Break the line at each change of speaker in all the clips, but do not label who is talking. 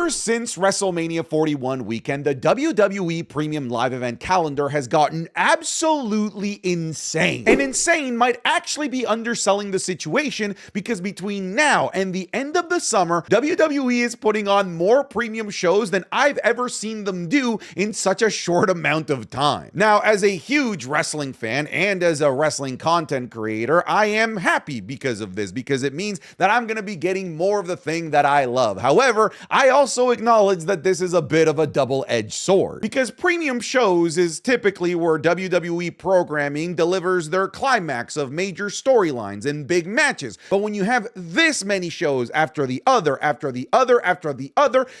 Ever since WrestleMania 41 weekend, the WWE Premium Live Event calendar has gotten absolutely insane. And insane might actually be underselling the situation, because between now and the end of the summer, WWE is putting on more premium shows than I've ever seen them do in such a short amount of time. Now, as a huge wrestling fan and as a wrestling content creator, I am happy because of this, because it means that I'm going to be getting more of the thing that I love. However, I also acknowledge that this is a bit of a double-edged sword, because premium shows is typically where WWE programming delivers their climax of major storylines and big matches. But when you have this many shows after the other,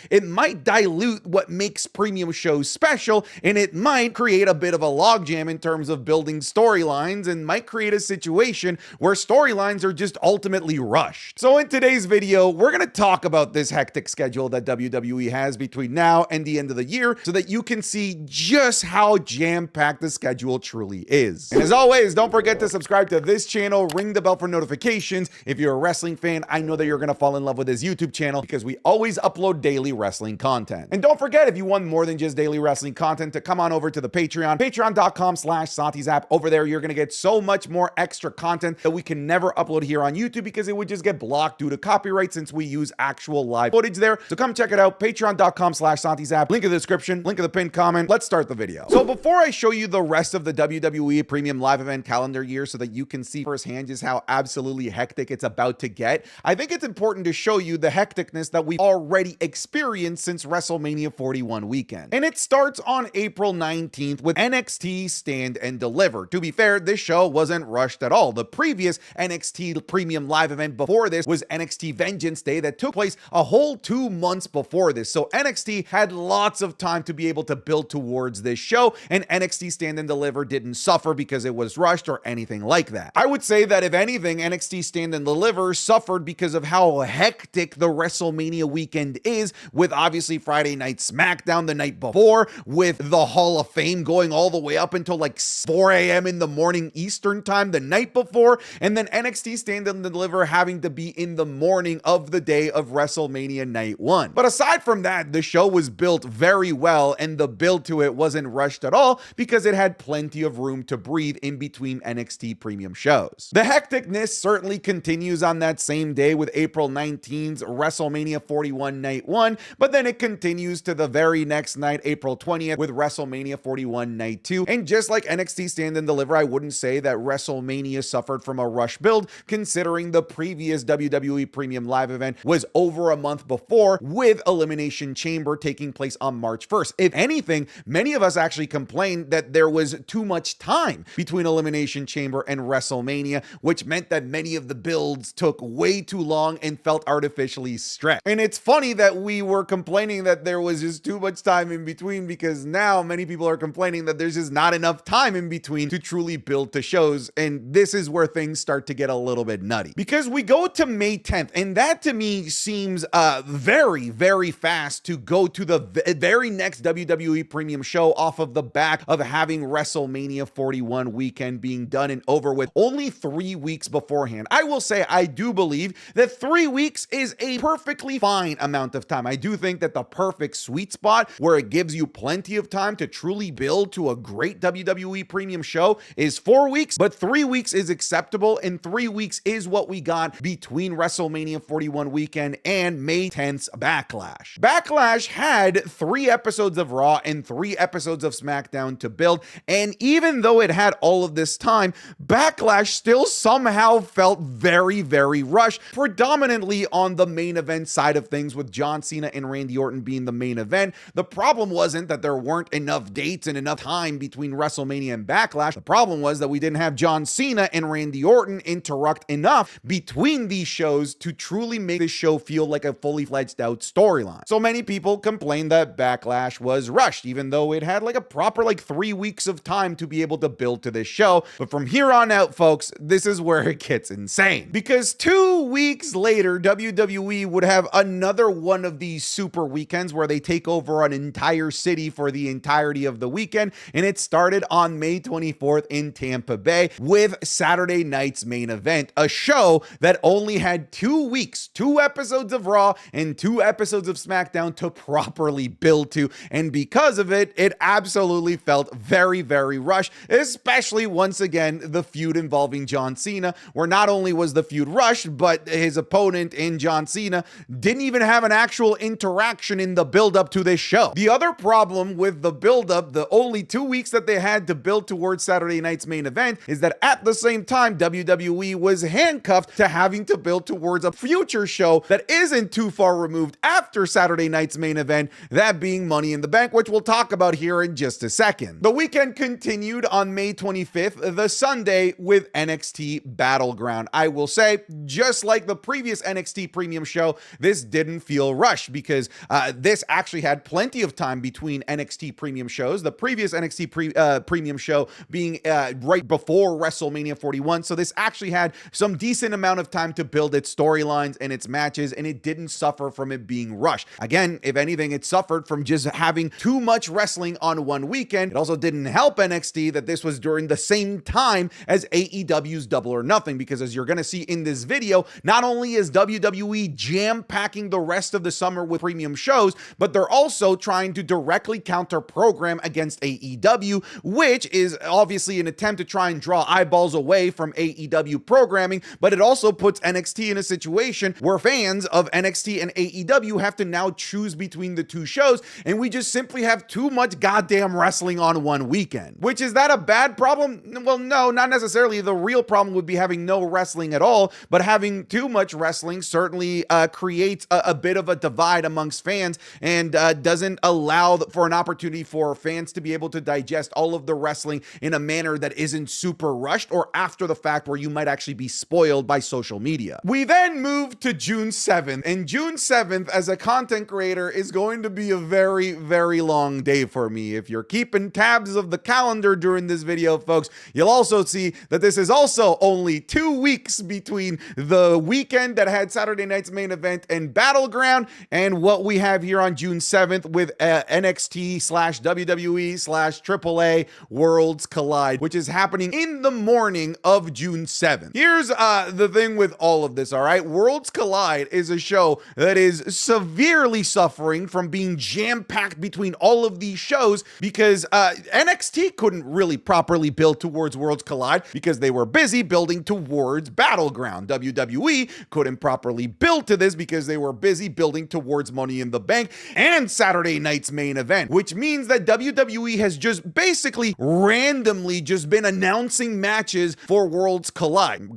it might dilute what makes premium shows special, and it might create a bit of a logjam in terms of building storylines, and might create a situation where storylines are just ultimately rushed. So in today's video, we're going to talk about this hectic schedule that WWE has between now and the end of the year, so that you can see just how jam-packed the schedule truly is. And as always, don't forget to subscribe to this channel, ring the bell for notifications. If you're a wrestling fan, I know that you're going to fall in love with this YouTube channel, because we always upload daily wrestling content. And don't forget, if you want more than just daily wrestling content, to come on over to the Patreon, patreon.com/SantiZap. Over there, you're going to get so much more extra content that we can never upload here on YouTube, because it would just get blocked due to copyright, since we use actual live footage there. So come check it out, patreon.com/SantiZap. Link in the description, link in the pinned comment. Let's start the video. So before I show you the rest of the WWE Premium Live Event calendar year, so that you can see firsthand just how absolutely hectic it's about to get, I think it's important to show you the hecticness that we've already experienced since WrestleMania 41 weekend. And it starts on April 19th with NXT Stand and Deliver. To be fair, this show wasn't rushed at all. The previous NXT Premium Live Event before this was NXT Vengeance Day, that took place a whole 2 months before this. So NXT had lots of time to be able to build towards this show, and NXT Stand and Deliver didn't suffer because it was rushed or anything like that. I would say that if anything, NXT Stand and Deliver suffered because of how hectic the WrestleMania weekend is, with obviously Friday Night SmackDown the night before, with the Hall of Fame going all the way up until like 4 a.m. in the morning Eastern time the night before, and then NXT Stand and Deliver having to be in the morning of the day of WrestleMania Night 1. But aside from that, the show was built very well, and the build to it wasn't rushed at all, because it had plenty of room to breathe in between NXT premium shows. The hecticness certainly continues on that same day with April 19th's WrestleMania 41 Night 1, but then it continues to the very next night, April 20th, with WrestleMania 41 Night 2. And just like NXT Stand and Deliver, I wouldn't say that WrestleMania suffered from a rush build, considering the previous WWE Premium Live Event was over a month before, with Elimination Chamber taking place on March 1st. If anything, many of us actually complained that there was too much time between Elimination Chamber and WrestleMania, which meant that many of the builds took way too long and felt artificially stretched. And it's funny that we were complaining that there was just too much time in between, because now many people are complaining that there's just not enough time in between to truly build to shows. And this is where things start to get a little bit nutty, because we go to May 10th, and that to me seems very, very fast to go to the very next WWE premium show off of the back of having WrestleMania 41 weekend being done and over with only 3 weeks beforehand. I will say, I do believe that 3 weeks is a perfectly fine amount of time. I do think that the perfect sweet spot where it gives you plenty of time to truly build to a great WWE premium show is 4 weeks, but 3 weeks is acceptable, and 3 weeks is what we got between WrestleMania 41 weekend and May 10th's Backlash. Backlash had 3 episodes of Raw and 3 episodes of SmackDown to build, and even though it had all of this time, Backlash still somehow felt very, very rushed, predominantly on the main event side of things, with John Cena and Randy Orton being the main event. The problem wasn't that there weren't enough dates and enough time between WrestleMania and Backlash. The problem was that we didn't have John Cena and Randy Orton interact enough between these shows to truly make this show feel like a fully fledged out storyline. So many people complained that Backlash was rushed, even though it had like a proper 3 weeks of time to be able to build to this show. But from here on out, folks, this is where it gets insane, because 2 weeks later, WWE would have another one of these super weekends where they take over an entire city for the entirety of the weekend, and it started on May 24th in Tampa Bay with Saturday night's main event, a show that only had 2 weeks, 2 episodes of Raw and 2 episodes episodes of SmackDown to properly build to, and because of it, it absolutely felt very, very rushed, especially once again the feud involving John Cena, where not only was the feud rushed, but his opponent in John Cena didn't even have an actual interaction in the build-up to this show. The other problem with the build-up, the only 2 weeks that they had to build towards Saturday night's main event, is that at the same time, WWE was handcuffed to having to build towards a future show that isn't too far removed after Saturday night's main event, that being Money in the Bank, which we'll talk about here in just a second. The weekend continued on May 25th, the Sunday, with NXT Battleground. I will say, just like the previous NXT Premium show, this didn't feel rushed because this actually had plenty of time between NXT Premium shows. The previous NXT Premium show being right before WrestleMania 41, so this actually had some decent amount of time to build its storylines and its matches, and it didn't suffer from it being rushed. Again, if anything, it suffered from just having too much wrestling on one weekend. It also didn't help NXT that this was during the same time as AEW's Double or Nothing, because as you're going to see in this video, not only is WWE jam-packing the rest of the summer with premium shows, but they're also trying to directly counter-program against AEW, which is obviously an attempt to try and draw eyeballs away from AEW programming, but it also puts NXT in a situation where fans of NXT and AEW have to now choose between the two shows, and we just simply have too much goddamn wrestling on one weekend. Which, is that a bad problem? Well, no, not necessarily. The real problem would be having no wrestling at all, but having too much wrestling certainly creates a bit of a divide amongst fans, and doesn't allow for an opportunity for fans to be able to digest all of the wrestling in a manner that isn't super rushed or after the fact, where you might actually be spoiled by social media. We then move to June 7th, and June 7th as a content creator is going to be a very, very long day for me. If you're keeping tabs of the calendar during this video, folks, you'll also see that this is also only 2 weeks between the weekend that had Saturday night's main event and Battleground and what we have here on June 7th with NXT / WWE / AAA Worlds Collide, which is happening in the morning of June 7th. Here's the thing with all of this, all right? Worlds Collide is a show that is severely suffering from being jam-packed between all of these shows because NXT couldn't really properly build towards Worlds Collide because they were busy building towards Battleground. WWE couldn't properly build to this because they were busy building towards Money in the Bank and Saturday night's main event, which means that WWE has just basically randomly just been announcing matches for Worlds Collide.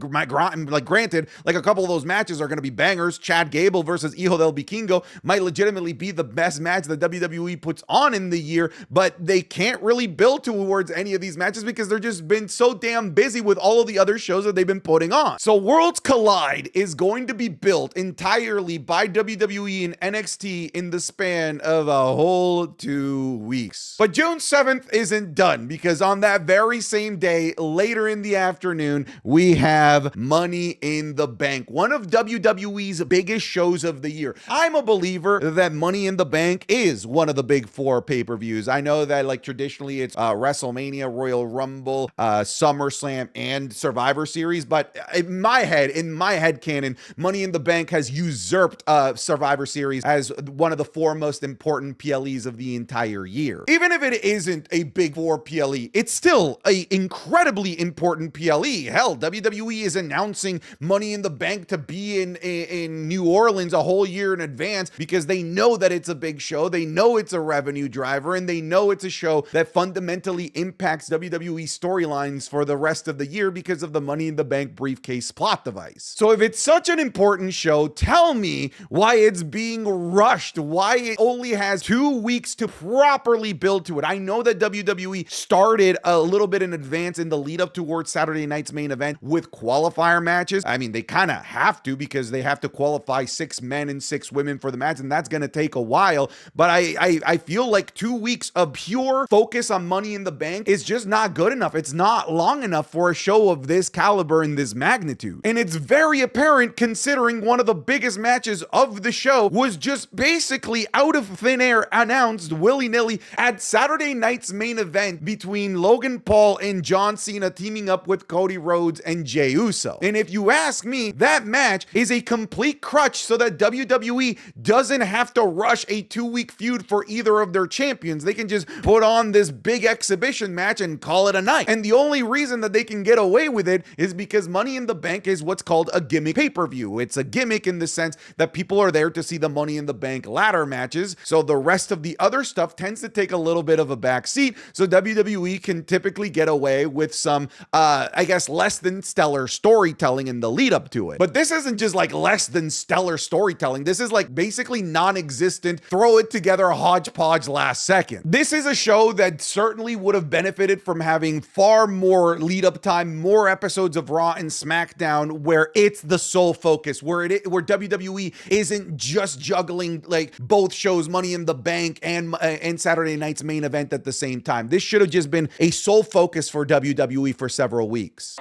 Like, granted, like a couple of those matches are going to be bangers. Chad Gable versus Hijo del Vikingo might legitimately be the best match that WWE puts on in the year, but they can't really build towards any of these matches because they're just been so damn busy with all of the other shows that they've been putting on. So Worlds Collide is going to be built entirely by WWE and NXT in the span of a whole 2 weeks. But June 7th isn't done because on that very same day, later in the afternoon, we have Money in the Bank, one of WWE's biggest shows of the year. I'm a believer that Money in the Bank is one of the big four pay-per-views. I know that like traditionally it's Wrestlemania, Royal Rumble, Summerslam, and Survivor Series, but in my head canon, Money in the Bank has usurped Survivor Series as one of the four most important PLEs of the entire year. Even if it isn't a big four PLE, it's still a incredibly important PLE. Hell, WWE is announcing Money in the Bank to be in New Orleans a whole year in advance because they know that it's a big show, they know it's a revenue driver, and they know it's a show that fundamentally impacts WWE storylines for the rest of the year because of the Money in the Bank briefcase plot device. So if it's such an important show, tell me why it's being rushed, why it only has 2 weeks to properly build to it. I know that WWE started a little bit in advance in the lead up towards Saturday night's main event with qualifier matches. I mean, they kind of have to because they have to qualify 6 men and 6 women for the match, and that's going to take a while. But I feel like 2 weeks of pure focus on Money in the Bank is just not good enough. It's not long enough for a show of this caliber and this magnitude. And it's very apparent considering one of the biggest matches of the show was just basically out of thin air announced willy-nilly at Saturday night's main event between Logan Paul and John Cena teaming up with Cody Rhodes and Jey Uso. And if you ask me, that match is a complete crutch so that WWE doesn't have to rush a 2-week feud for either of their champions. They can just put on this big exhibition match and call it a night. And the only reason that they can get away with it is because Money in the Bank is what's called a gimmick pay-per-view. It's a gimmick in the sense that people are there to see the Money in the Bank ladder matches, so the rest of the other stuff tends to take a little bit of a back seat, so WWE can typically get away with some, I guess, less than stellar storytelling in the lead up to it. But this isn't just like less than stellar storytelling. This is like basically non-existent, throw it together hodgepodge last second. This is a show that certainly would have benefited from having far more lead up time, more episodes of Raw and SmackDown where it's the sole focus, where WWE isn't just juggling like both shows, Money in the Bank and Saturday Night's Main Event at the same time. This should have just been a sole focus for WWE for several weeks.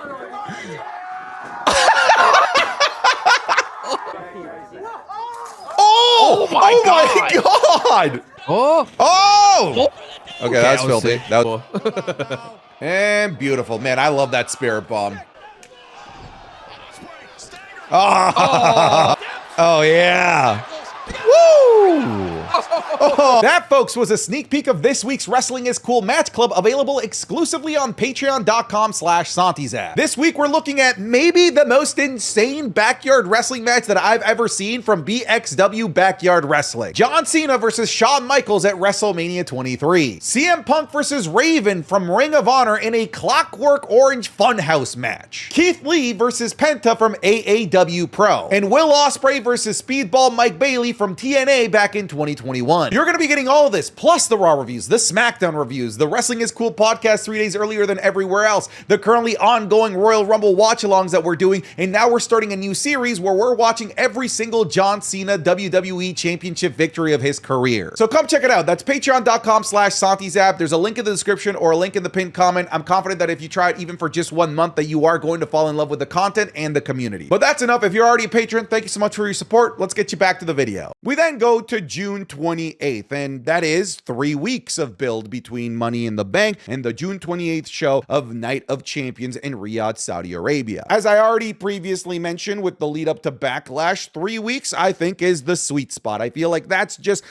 Oh my God! Oh! Okay, that's filthy. That was and beautiful. Man, I love that spirit bomb. Oh yeah. Woo! Oh, that, folks, was a sneak peek of this week's Wrestling is Cool Match Club, available exclusively on patreon.com/SantiZap. This week, we're looking at maybe the most insane backyard wrestling match that I've ever seen from BXW Backyard Wrestling. John Cena versus Shawn Michaels at WrestleMania 23. CM Punk versus Raven from Ring of Honor in a Clockwork Orange Funhouse match. Keith Lee versus Penta from AAW Pro. And Will Ospreay versus Speedball Mike Bailey from TNA back in 2021. You're going to be getting all of this, plus the Raw reviews, the SmackDown reviews, the Wrestling is Cool podcast 3 days earlier than everywhere else, the currently ongoing Royal Rumble watch-alongs that we're doing, and now we're starting a new series where we're watching every single John Cena WWE Championship victory of his career. So come check it out. That's patreon.com/SantiZap. There's a link in the description or a link in the pinned comment. I'm confident that if you try it even for just 1 month, that you are going to fall in love with the content and the community. But that's enough. If you're already a patron, thank you so much for your support. Let's get you back to the video. We then go to June 28th, and that is 3 weeks of build between Money in the Bank and the June 28th show of Night of Champions in Riyadh, Saudi Arabia. As I already previously mentioned with the lead up to Backlash, 3 weeks I think is the sweet spot. I feel like that's just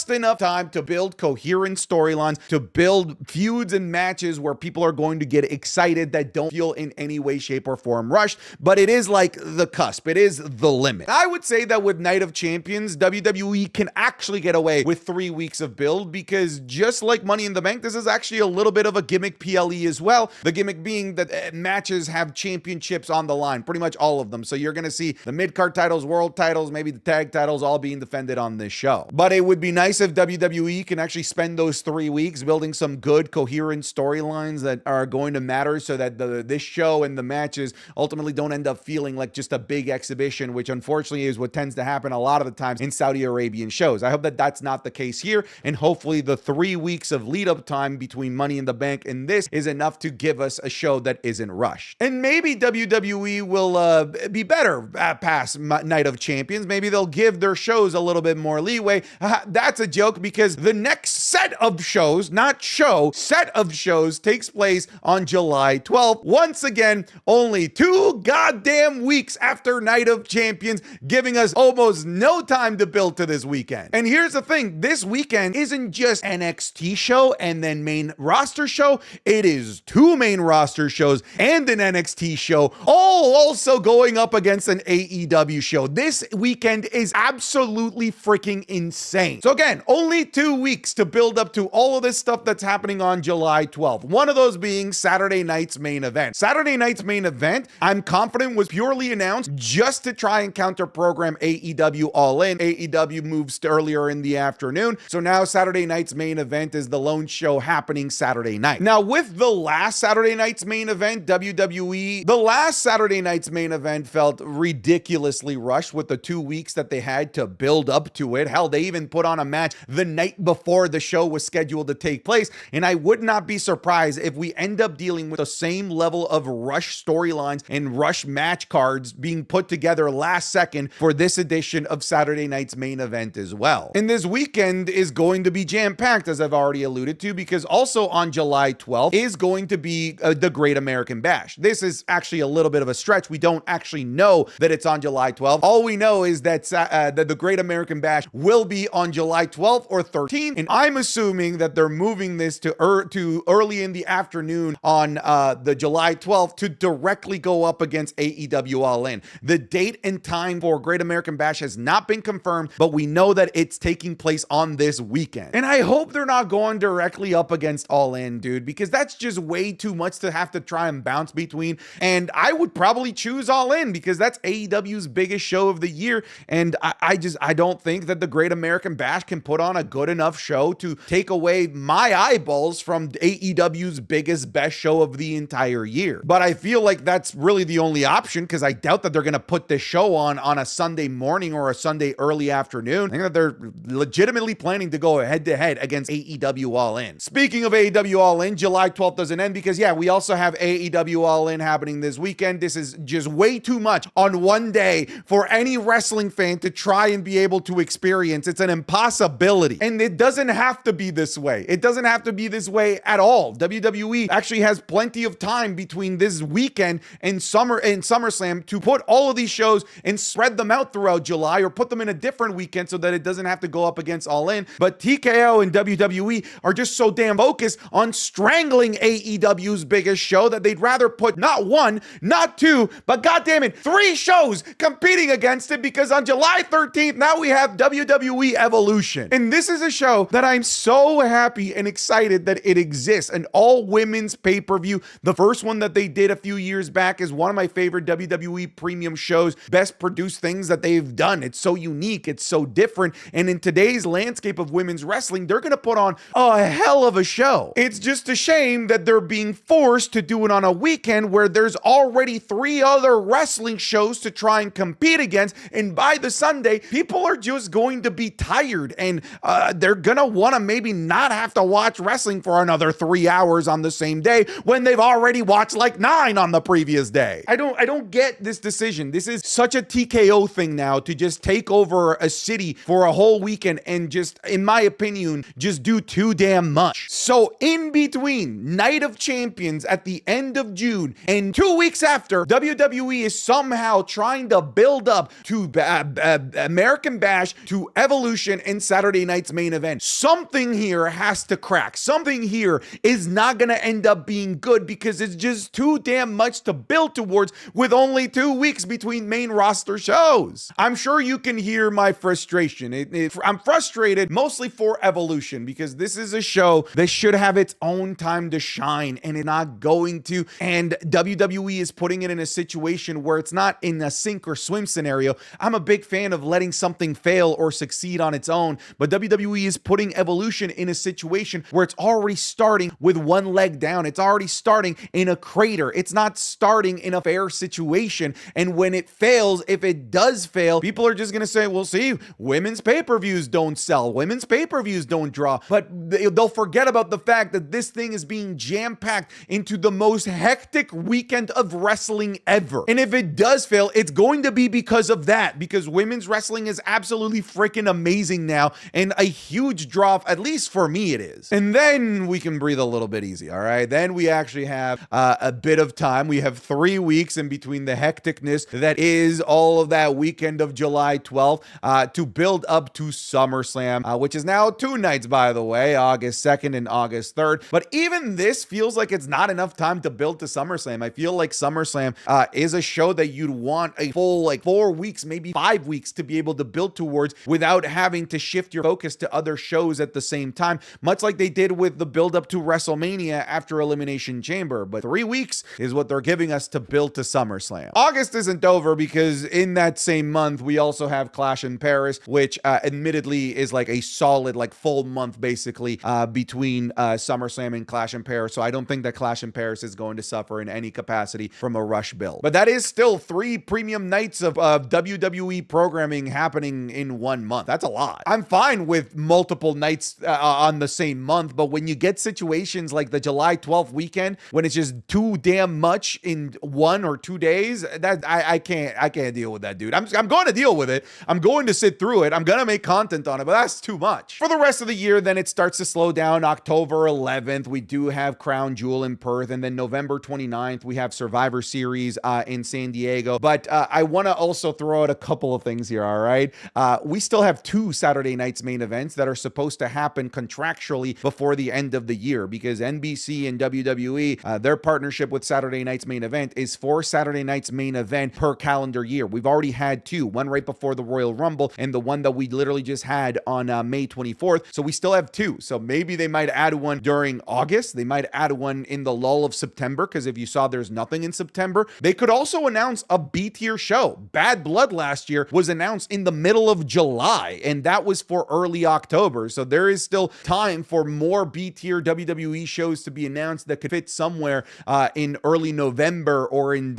enough time to build coherent storylines, to build feuds and matches where people are going to get excited that don't feel in any way, shape, or form rushed, but it is like the cusp. It is the limit. I would say that with Night of Champions, WWE can actually get away with 3 weeks of build because just like Money in the Bank, this is actually a little bit of a gimmick PLE as well. The gimmick being that matches have championships on the line, pretty much all of them. So you're going to see the mid-card titles, world titles, maybe the tag titles all being defended on this show. But it would be nice if WWE can actually spend those 3 weeks building some good, coherent storylines that are going to matter so that this show and the matches ultimately don't end up feeling like just a big exhibition, which unfortunately is what tends to happen a lot of the times in Saudi Arabian shows. I hope that that's not the case here, and hopefully the 3 weeks of lead up time between Money in the Bank and this is enough to give us a show that isn't rushed. And maybe WWE will be better past Night of Champions. Maybe they'll give their shows a little bit more leeway. That's a joke because the next set of shows, not show, set of shows takes place on July 12th. Once again, only 2 goddamn weeks after Night of Champions, giving us almost no time to build to this weekend. And here's the thing, this weekend isn't just NXT show and then main roster show. It is 2 main roster shows and an NXT show, all also going up against an AEW show. This weekend is absolutely freaking insane. So again, only 2 weeks to build up to all of this stuff that's happening on July 12th. One of those being Saturday night's main event. Saturday night's main event, I'm confident, was purely announced just to try and counter program AEW All In. AEW moves to earlier in the afternoon. So now Saturday night's main event is the lone show happening Saturday night. Now with the last Saturday night's main event, WWE, the last Saturday night's main event felt ridiculously rushed with the 2 weeks that they had to build up to it. Hell, they even put on a match the night before the show was scheduled to take place. And I would not be surprised if we end up dealing with the same level of rush storylines and rush match cards being put together last second for this edition of Saturday night's main event as well. And And this weekend is going to be jam-packed, as I've already alluded to, because also on July 12th is going to be the Great American Bash. This is actually a little bit of a stretch. We don't actually know that it's on July 12th. All we know is that the Great American Bash will be on July 12th or 13th, and I'm assuming that they're moving this to early in the afternoon on the July 12th to directly go up against AEW All In. The date and time for Great American Bash has not been confirmed, but we know that it's taking place on this weekend. And I hope they're not going directly up against All In, dude, because that's just way too much to have to try and bounce between. And I would probably choose All In because that's AEW's biggest show of the year. And I don't think that the Great American Bash can put on a good enough show to take away my eyeballs from AEW's biggest, best show of the entire year. But I feel like that's really the only option because I doubt that they're going to put this show on a Sunday morning or a Sunday early afternoon. I think that they're legitimately planning to go head to head against AEW All In. Speaking of AEW All In, July 12th doesn't end because, yeah, we also have AEW All In happening this weekend. This is just way too much on one day for any wrestling fan to try and be able to experience. It's an impossibility. And it doesn't have to be this way. It doesn't have to be this way at all. WWE actually has plenty of time between this weekend and SummerSlam to put all of these shows and spread them out throughout July or put them in a different weekend so that it doesn't have to go up against All In. But TKO and WWE are just so damn focused on strangling AEW's biggest show that they'd rather put not one, not two, but goddammit, 3 shows competing against it because on July 13th, now we have WWE Evolution. And this is a show that I'm so happy and excited that it exists. An all-women's pay-per-view. The first one that they did a few years back is one of my favorite WWE premium shows, best produced things that they've done. It's so unique. It's so different. And in today's landscape of women's wrestling, they're going to put on a hell of a show. It's just a shame that they're being forced to do it on a weekend where there's already 3 other wrestling shows to try and compete against. And by the Sunday, people are just going to be tired and they're going to want to maybe not have to watch wrestling for another 3 hours on the same day when they've already watched like 9 on the previous day. I don't get this decision. This is such a TKO thing now to just take over a city for a whole weekend and just, in my opinion, just do too damn much. So in between Night of Champions at the end of June and 2 weeks after, WWE is somehow trying to build up to American Bash, to Evolution, and Saturday night's main event. Something here has to crack. Something here is not going to end up being good because it's just too damn much to build towards with only 2 weeks between main roster shows. I'm sure you can hear my frustration. I'm frustrated mostly for Evolution because this is a show that should have its own time to shine and it's not going to. And WWE is putting it in a situation where it's not in a sink or swim scenario. I'm a big fan of letting something fail or succeed on its own, but WWE is putting Evolution in a situation where it's already starting with one leg down. It's already starting in a crater. It's not starting in a fair situation. And when it fails, if it does fail, people are just going to say, well, see, women's pay-per-views don't sell. Women's pay-per-views don't draw. But they'll forget about the fact that this thing is being jam-packed into the most hectic weekend of wrestling ever. And if it does fail, it's going to be because of that, because women's wrestling is absolutely freaking amazing now and a huge draw, at least for me it is. And then we can breathe a little bit easy, all right? Then we actually have a bit of time. We have 3 weeks in between the hecticness that is all of that weekend of July 12th to build up to SummerSlam, which is now 2 nights, by the way, August 2nd and August 3rd. But even this feels like it's not enough time to build to SummerSlam. I feel like SummerSlam is a show that you'd want a full 4 weeks, maybe 5 weeks to be able to build towards without having to shift your focus to other shows at the same time, much like they did with the build up to WrestleMania after Elimination Chamber. But 3 weeks is what they're giving us to build to SummerSlam. August isn't over because in that same month, we also have Clash in Paris, which admittedly is like a solid, full month basically between SummerSlam and Clash in Paris. So I don't think that Clash in Paris is going to suffer in any capacity from a rush build. But that is still 3 premium nights of WWE programming happening in 1 month. That's a lot. I'm fine with multiple nights on the same month, but when you get situations like the July 12th weekend, when it's just too damn much in 1 or 2 days, that I can't deal with that, dude. I'm going to deal with it. I'm going to sit through it. I'm going to make content on it, but that's too much. For the rest of the year, then it starts to slow down. October 11th, we do have Crown Jewel in Perth, and then November 29th, we have Survivor Series in San Diego. But I want to also throw out a couple of things here, all right? We still have 2 Saturday night's main events that are supposed to happen contractually before the end of the year, because NBC and WWE, their partnership with Saturday night's main event is 4 Saturday night's main event per calendar year. We've already had 2, one right before the Royal Rumble and the one that we literally just had on May 24th. So we still have 2. So maybe they might add one during August. They might add one in the lull of September, because if you saw there's nothing in September. They could also announce a B-tier show. Bad Blood last year was announced in the middle of July, and that was for early October. So there is still time for more B-tier WWE shows to be announced that could fit somewhere in early November or in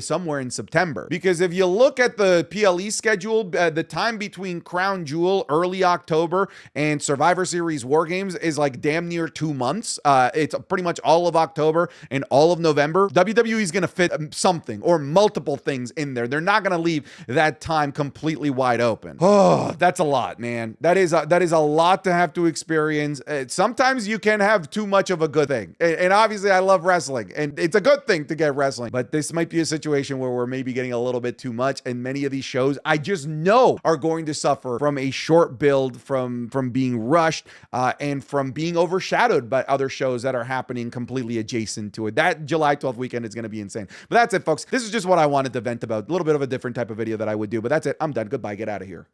somewhere in September. Because if you look at the PLE schedule, the time between Crown Jewel early October and Survivor Series War Games is like damn near 2 months. It's pretty much all of October and all of November. WWE is going to fit something or multiple things in there. They're not going to leave that time completely wide open. Oh, that's a lot, man. That is a lot to have to experience. Sometimes you can have too much of a good thing. And obviously I love wrestling, and it's a good thing to get wrestling, but this might be a situation where we're maybe getting a little bit too much, and many of these shows I just know are going to suffer from a short build, from being rushed, and from being overshadowed by other shows that are happening completely adjacent to it. That July 12th weekend is going to be insane. But that's it, folks. This is just what I wanted to vent about. A little bit of a different type of video that I would do, but that's it. I'm done. Goodbye. Get out of here.